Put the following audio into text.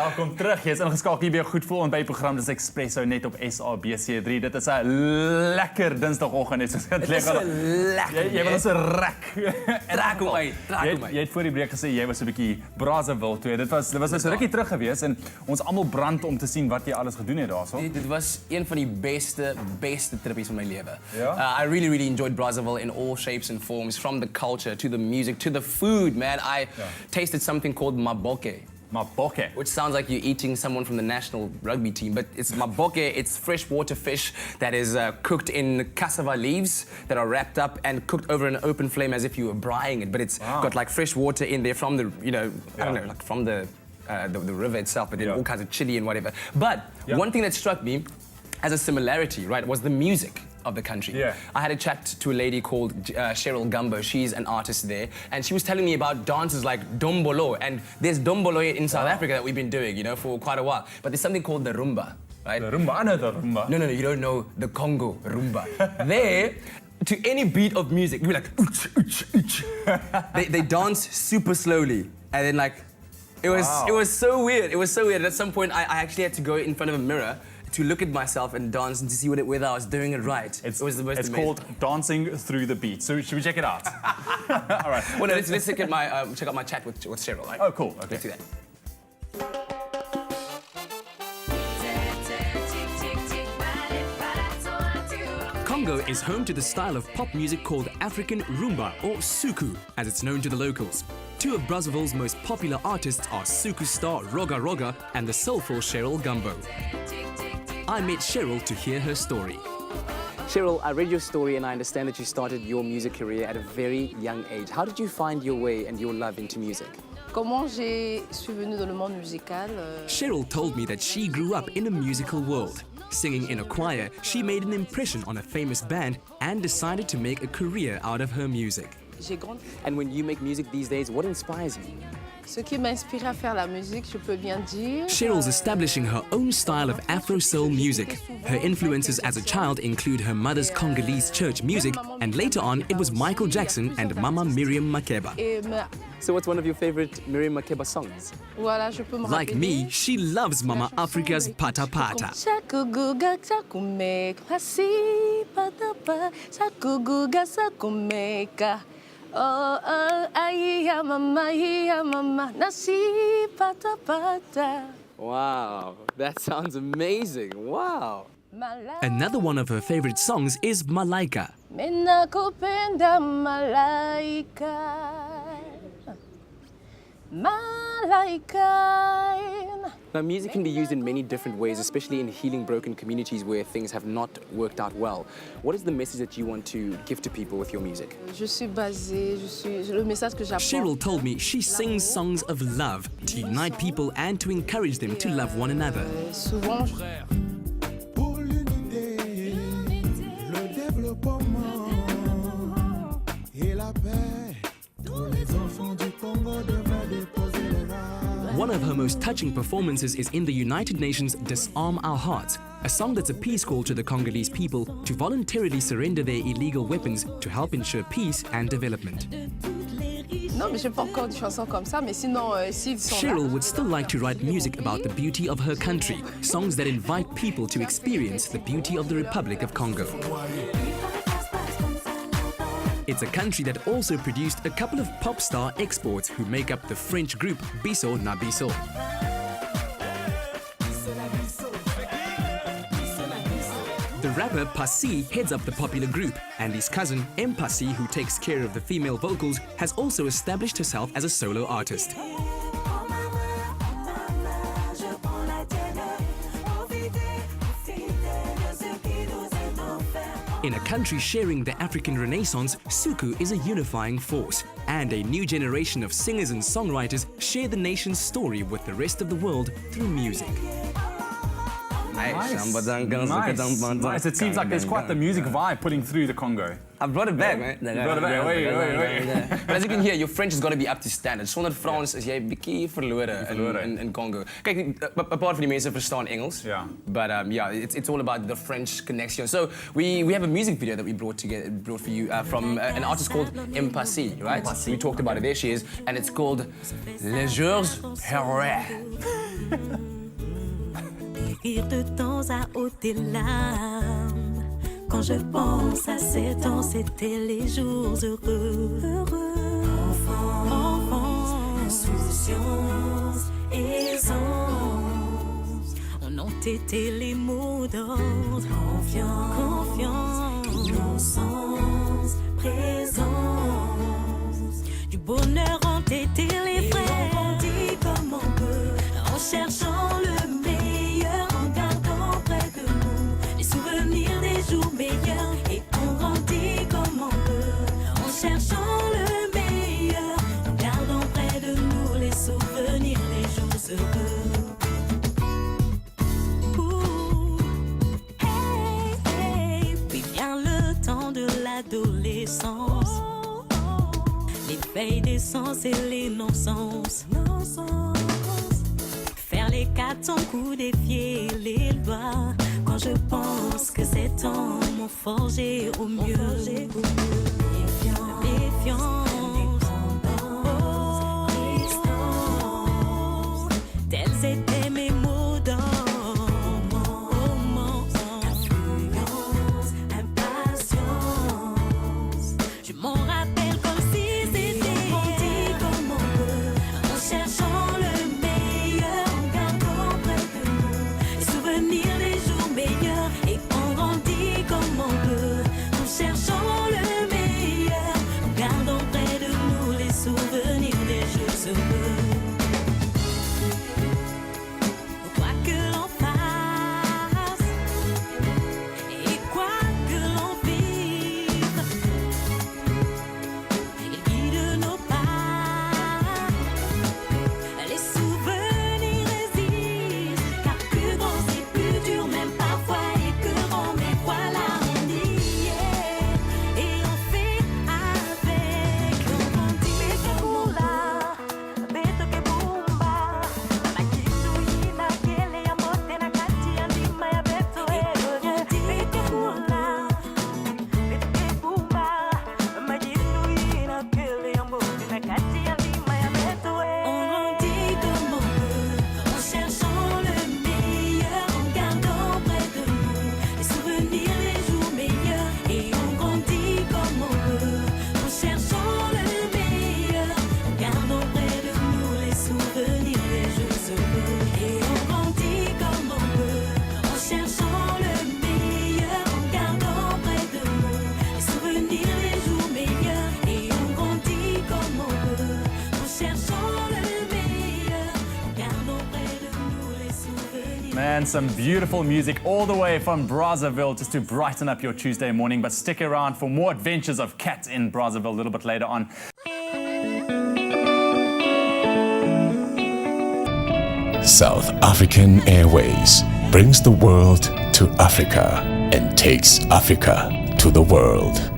Welkom terug. Jy is ingeskakel hier by 'n goed voel ontbytprogram. Dis Espresso net op SABC3. Dit is 'n lekker Dinsdagoggend. Dit is lekker. Jy wil ons 'n rek. Trek hom uit. Jy het voor die breek gesê jy was 'n bietjie Brazzaville toe. Dit was 'n rukkie terug gewees en ons almal brand om te sien wat jy alles gedoen het daarso. Dit was een van die beste trippies van my lewe. Ja? I really enjoyed Brazzaville in all shapes and forms, from the culture to the music to the food, man. I tasted something called maboke. Maboke. Which sounds like you're eating someone from the national rugby team, but it's maboke. It's freshwater fish that is cooked in cassava leaves that are wrapped up and cooked over an open flame as if you were braaiing it. But it's got like fresh water in there from the, I don't know, like from the river itself, but then all kinds of chili and whatever. But one thing that struck me as a similarity, right, was the music of the country. Yeah. I had a chat to a lady called Cheryl Gumbo. She's an artist there, and she was telling me about dances like dombolo, and there's dombolo in South Africa that we've been doing, for quite a while. But there's something called the rumba, right? The rumba? I know the rumba. No, you don't know the Congo rumba. There, to any beat of music, you're like, ooch, ooch, ooch. They dance super slowly, and then like, it was so weird. It was so weird. At some point, I actually had to go in front of a mirror to look at myself and dance and to see whether I was doing it right. It was the most amazing. Called Dancing Through the Beat. So should we check it out? All right. Well, no, let's check out my chat with Cheryl. Right? Oh, cool. Okay. Let's do that. Congo is home to the style of pop music called African rumba, or suku, as it's known to the locals. Two of Brazzaville's most popular artists are suku star Roga Roga and the soulful Cheryl Gumbo. I met Cheryl to hear her story. Cheryl, I read your story and I understand that you started your music career at a very young age. How did you find your way and your love into music? Comment je suis venue dans le monde musical? Cheryl told me that she grew up in a musical world. Singing in a choir, she made an impression on a famous band and decided to make a career out of her music. And when you make music these days, what inspires you? Ce qui m'a inspiré à faire la musique, je peux bien dire. Cheryl's establishing her own style of Afro-soul music. Her influences as a child include her mother's Congolese church music, and later on it was Michael Jackson and Mama Miriam Makeba. So what's one of your favorite Miriam Makeba songs? Voilà, je peux me Like me, she loves Mama Africa's Pata Pata. Oh, mama, nasi pata pata. Wow, that sounds amazing. Wow. Another one of her favorite songs is Malaika. Mina kupenda malaika. Malaika. Now, music can be used in many different ways, especially in healing broken communities where things have not worked out well. What is the message that you want to give to people with your music? Le message que j'apporte. Cheryl told me she sings songs of love to unite people and to encourage them to love one another. Souvent, Pour l'unité, le développement et la paix, tous les enfants du Congo devraient déposer les armes. One of her most touching performances is in the United Nations' Disarm Our Hearts, a song that's a peace call to the Congolese people to voluntarily surrender their illegal weapons to help ensure peace and development. non, mais j'ai pas encore une chanson comme ça, mais sinon, s'ils sont là. Cheryl would still like to write music about the beauty of her country, songs that invite people to experience the beauty of the Republic of Congo. It's a country that also produced a couple of pop star exports who make up the French group Biso na Biso. The rapper Passy heads up the popular group, and his cousin M Passy, who takes care of the female vocals, has also established herself as a solo artist. In a country sharing the African Renaissance, Suku is a unifying force, and a new generation of singers and songwriters share the nation's story with the rest of the world through music. Nice. It seems like there's quite the music vibe putting through the Congo. I brought it back, man. You brought it back. Wait. But as you can hear, your French has got to be up to standard. Sonder Frans is jy bietjie verlore in Congo. Kyk, apart from die mense verstaan Engels. Yeah. But it's all about the French connection. So we have a music video that we brought for you from an artist called Impassi, right? We talked about it. There she is, and it's called Les Jours Heureux. Des rires de temps à ôter larmes. Quand je pense à ces temps, c'était les jours heureux. Enfants, insouciance, aisance. On ont été les mots d'ordre. Confiance, innocence, présence. Du bonheur ont été les frères. On dit comme on peut, en cherchant le meilleur, en gardant près de nous les souvenirs des jours meilleurs. Et on grandit comme on peut, en cherchant le meilleur, en gardant près de nous les souvenirs des jours heureux. Puis vient le temps de l'adolescence, l'éveil des sens et les non-sens. Faire les 400 coups, défier les lois. Quand je pense que ces temps m'ont forgé au mieux. Méfiance, distance, tels étaient mes mots d'ordre. Influence, impatience, je m'en rappelle comme si c'était dit comme on peut, en cherchant le meilleur, en gardant près de nous les souvenirs des jours meilleurs. Et on grandit comme on peut, en cherchant le meilleur, en gardant près de nous les souvenirs des jours heureux. Quoi que l'on fasse et quoi que l'on vive, il guide nos pas. Les souvenirs résistent, car plus grand c'est plus dur, même parfois écœurant. Mais voilà, on y est et on fait avec. On grandit comme on l'a. Man, some beautiful music all the way from Brazzaville just to brighten up your Tuesday morning. But stick around for more adventures of cats in Brazzaville a little bit later on. South African Airways brings the world to Africa and takes Africa to the world.